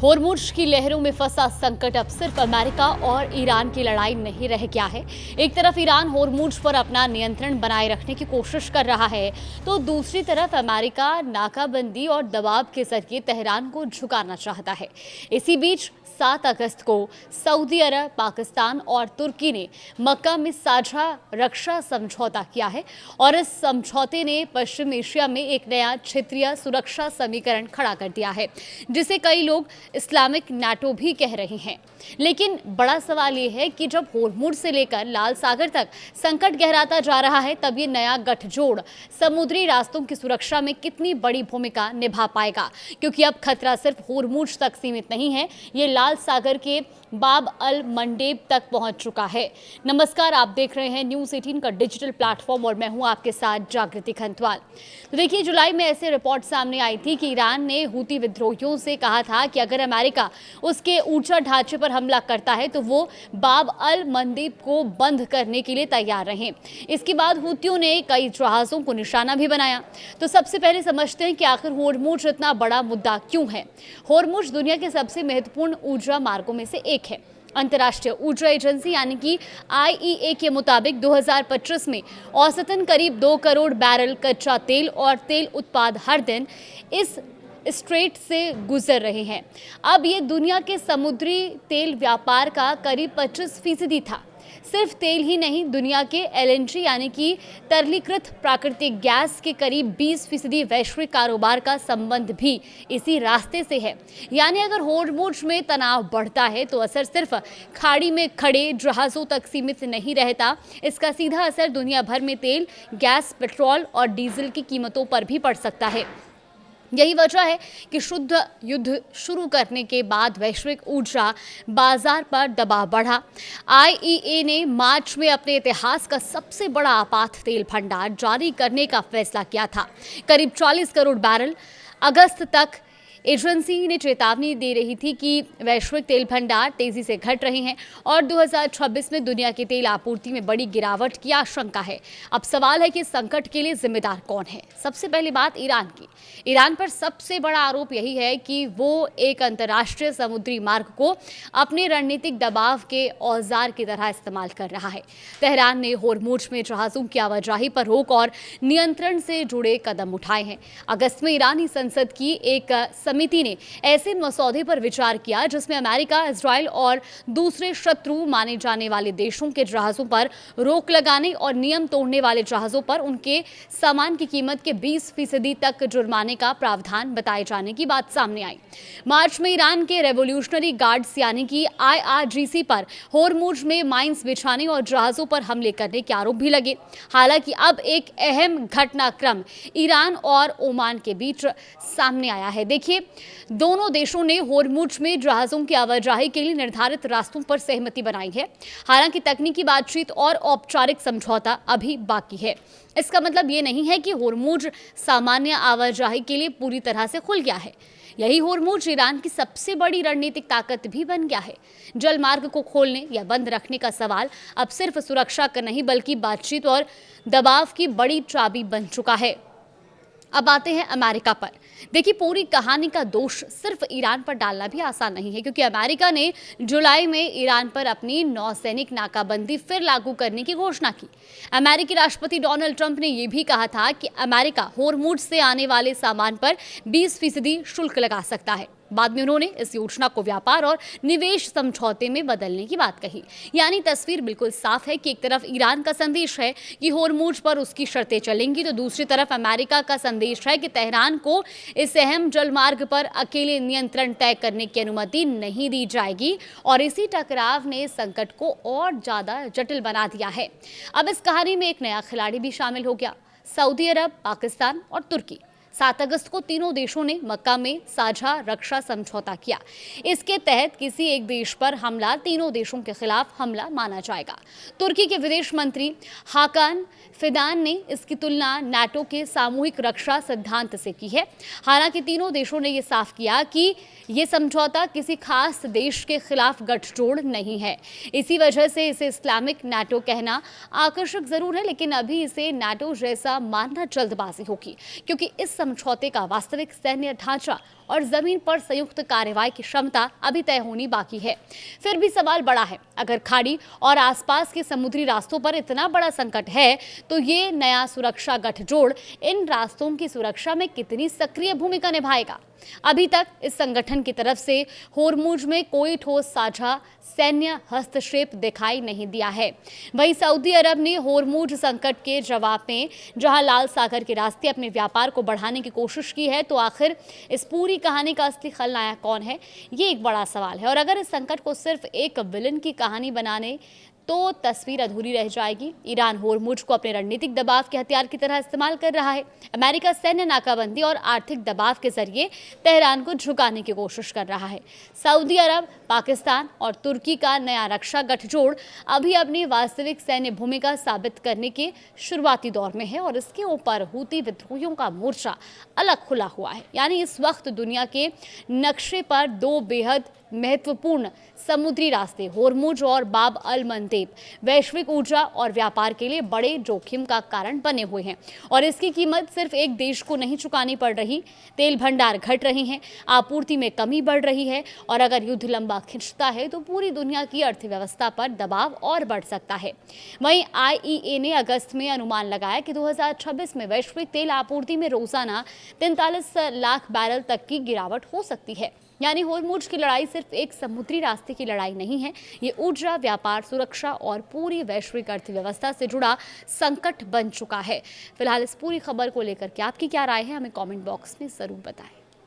Hormuz की लहरों में फंसा संकट अब सिर्फ अमेरिका और ईरान की लड़ाई नहीं रह गया है। एक तरफ ईरान होर्मुज़ पर अपना नियंत्रण बनाए रखने की कोशिश कर रहा है, तो दूसरी तरफ अमेरिका नाकाबंदी और दबाव के जरिए तेहरान को झुकाना चाहता है। इसी बीच 7 अगस्त को सऊदी अरब, पाकिस्तान और तुर्की ने मक्का में साझा रक्षा समझौता किया है और इस समझौते ने पश्चिम एशिया में एक नया क्षेत्रीय सुरक्षा समीकरण खड़ा कर दिया है, जिसे कई लोग इस्लामिक नाटो भी कह रहे हैं। लेकिन बड़ा सवाल ये है कि जब होर्मुज़ से लेकर लाल सागर तक संकट गहराता जा रहा है, तब ये नया गठजोड़ समुद्री रास्तों की सुरक्षा में कितनी बड़ी भूमिका निभा पाएगा, क्योंकि अब खतरा सिर्फ होर्मुज़ तक सीमित नहीं है, ये लाल सागर के बाब अल मंडेब तक पहुंच चुका है। नमस्कार, आप देख रहे हैं न्यूज़ 18 का डिजिटल प्लेटफॉर्म और मैं हूं आपके साथ जागृति खंतवाल। तो देखिए, जुलाई में ऐसे रिपोर्ट सामने आई थी कि ईरान ने हूती विद्रोहियों से कहा था कि अगर अमेरिका उसके ऊर्जा ढांचे पर हमला करता है तो वो बाब अल मंडेब को बंद करने के लिए तैयार रहें। इसके बाद हूतियों ने कई जहाज़ों को निशाना भी बनाया। तो सबसे पहले समझते हैं कि आखिर होर्मुज़ इतना बड़ा मुद्दा क्यों है। होर्मुज़ दुनिया के सबसे महत्वपूर्ण ऊर्जा मार्गों में से एक है। अंतर्राष्ट्रीय ऊर्जा एजेंसी यानी कि IEA के मुताबिक 2025 में औसतन करीब 2 करोड़ बैरल कच्चा तेल और तेल उत्पाद हर दिन इस स्ट्रेट से गुजर रहे हैं। अब ये दुनिया के समुद्री तेल व्यापार का करीब 25% था। सिर्फ तेल ही नहीं, दुनिया के LNG यानी कि तरलीकृत प्राकृतिक गैस के करीब 20% वैश्विक कारोबार का संबंध भी इसी रास्ते से है। यानी अगर होर्मुज़ में तनाव बढ़ता है तो असर सिर्फ खाड़ी में खड़े जहाज़ों तक सीमित नहीं रहता, इसका सीधा असर दुनिया भर में तेल, गैस, पेट्रोल और डीजल की कीमतों पर भी पड़ सकता है। यही वजह है कि शुद्ध युद्ध शुरू करने के बाद वैश्विक ऊर्जा बाजार पर दबाव बढ़ा। IEA ने मार्च में अपने इतिहास का सबसे बड़ा आपात तेल भंडार जारी करने का फैसला किया था, करीब 40 करोड़ बैरल। अगस्त तक एजेंसी ने चेतावनी दे रही थी कि वैश्विक तेल भंडार तेजी से घट रहे हैं और 2026 में दुनिया की तेल आपूर्ति में बड़ी गिरावट की आशंका है। अब सवाल है कि संकट के लिए जिम्मेदार कौन है। सबसे पहली बात ईरान की। ईरान पर सबसे बड़ा आरोप यही है कि वो एक अंतर्राष्ट्रीय समुद्री मार्ग को अपने रणनीतिक दबाव के औजार की तरह इस्तेमाल कर रहा है। तेहरान ने होर्मुज़ में जहाज़ों की आवाजाही पर रोक और नियंत्रण से जुड़े कदम उठाए हैं। अगस्त में ईरानी संसद की एक समिति ने ऐसे मसौदे पर विचार किया जिसमें अमेरिका, इजराइल और दूसरे शत्रु माने जाने वाले देशों के जहाज़ों पर रोक लगाने और नियम तोड़ने वाले जहाज़ों पर उनके सामान की कीमत के 20% तक जुर्माने का प्रावधान बताए जाने की बात सामने आई। मार्च में ईरान के रेवोल्यूशनरी गार्ड्स यानी कि IRGC पर होर्मुज़ में माइंस बिछाने और जहाज़ों पर हमले करने के आरोप भी लगे। हालांकि अब एक अहम घटनाक्रम ईरान और ओमान के बीच सामने आया है। देखिए, दोनों देशों ने होर्मुज़ में जहाज़ों की आवाजाही के लिए निर्धारित रास्तों पर सहमति बनाई है। हालांकि तकनीकी बातचीत और औपचारिक समझौता अभी बाकी है। इसका मतलब ये नहीं है कि होर्मुज़ सामान्य आवाजाही के लिए पूरी तरह से खुल गया है। यही होर्मुज़ ईरान की सबसे बड़ी रणनीतिक ताकत भी बन गया है। जल मार्ग को खोलने या बंद रखने का सवाल अब सिर्फ सुरक्षा का नहीं बल्कि बातचीत और दबाव की बड़ी चाबी बन चुका है। अब आते हैं अमेरिका पर। देखिए, पूरी कहानी का दोष सिर्फ ईरान पर डालना भी आसान नहीं है, क्योंकि अमेरिका ने जुलाई में ईरान पर अपनी नौसैनिक नाकाबंदी फिर लागू करने की घोषणा की। अमेरिकी राष्ट्रपति डोनाल्ड ट्रंप ने यह भी कहा था कि अमेरिका होर्मुज़ से आने वाले सामान पर 20% शुल्क लगा सकता है। बाद में उन्होंने इस योजना को व्यापार और निवेश समझौते में बदलने की बात कही। यानी तस्वीर बिल्कुल साफ है कि एक तरफ ईरान का संदेश है कि होर्मुज़ पर उसकी शर्तें चलेंगी, तो दूसरी तरफ अमेरिका का संदेश है कि तेहरान को इस अहम जलमार्ग पर अकेले नियंत्रण तय करने की अनुमति नहीं दी जाएगी। और इसी टकराव ने संकट को और ज़्यादा जटिल बना दिया है। अब इस कहानी में एक नया खिलाड़ी भी शामिल हो गया, सऊदी अरब, पाकिस्तान और तुर्की। 7 अगस्त को तीनों देशों ने मक्का में साझा रक्षा समझौता किया। इसके तहत किसी एक देश पर हमला तीनों देशों के खिलाफ हमला माना जाएगा। तुर्की के विदेश मंत्री हाकान फिदान ने इसकी तुलना नाटो के सामूहिक रक्षा सिद्धांत से की है। हालांकि तीनों देशों ने यह साफ किया कि ये समझौता किसी खास देश के खिलाफ गठजोड़ नहीं है। इसी वजह से इसे इस्लामिक नाटो कहना आकर्षक जरूर है, लेकिन अभी इसे नाटो जैसा मानना जल्दबाजी होगी, क्योंकि इस समझौते का वास्तविक सैन्य ढांचा और जमीन पर संयुक्त कार्रवाई की क्षमता अभी तय होनी बाकी है। फिर भी सवाल बड़ा है, अगर खाड़ी और आसपास के समुद्री रास्तों पर इतना बड़ा संकट है तो ये नया सुरक्षा गठजोड़ इन रास्तों की सुरक्षा में कितनी सक्रिय भूमिका निभाएगा। अभी तक इस संगठन की तरफ से होर्मुज में कोई ठोस साझा सैन्य हस्तक्षेप दिखाई नहीं दिया है। वहीं सऊदी अरब ने होर्मुज संकट के जवाब में जहां लाल सागर के रास्ते अपने व्यापार को बढ़ाने की कोशिश की है, तो आखिर इस पूरी कहानी का असली खलनायक कौन है, ये एक बड़ा सवाल है। और अगर इस संकट को सिर्फ एक विलन की कहानी बनाने तो तस्वीर अधूरी रह जाएगी। ईरान होर्मुज को अपने रणनीतिक दबाव के हथियार की तरह इस्तेमाल कर रहा है। अमेरिका सैन्य नाकाबंदी और आर्थिक दबाव के जरिए तेहरान को झुकाने की कोशिश कर रहा है। सऊदी अरब, पाकिस्तान और तुर्की का नया रक्षा गठजोड़ अभी अपनी वास्तविक सैन्य भूमिका साबित करने के शुरुआती दौर में है और इसके ऊपर हूती विद्रोहियों का मोर्चा अलग खुला हुआ है। यानी इस वक्त दुनिया के नक्शे पर दो बेहद महत्वपूर्ण समुद्री रास्ते होर्मुज और बाब अल मंदेब वैश्विक ऊर्जा और व्यापार के लिए बड़े जोखिम का कारण बने हुए हैं और इसकी कीमत सिर्फ एक देश को नहीं चुकानी पड़ रही। तेल भंडार घट रहे हैं, आपूर्ति में कमी बढ़ रही है और अगर युद्ध लंबा खिंचता है तो पूरी दुनिया की अर्थव्यवस्था पर दबाव और बढ़ सकता है। वहीं IEA ने अगस्त में अनुमान लगाया कि 2026 में वैश्विक तेल आपूर्ति में रोजाना 43 लाख बैरल तक की गिरावट हो सकती है। यानी होर्मुज की लड़ाई सिर्फ एक समुद्री रास्ते की लड़ाई नहीं है, ये ऊर्जा, व्यापार, सुरक्षा और पूरी वैश्विक अर्थव्यवस्था से जुड़ा संकट बन चुका है। फिलहाल इस पूरी खबर को लेकर के आपकी क्या राय है, हमें कमेंट बॉक्स में जरूर बताएं।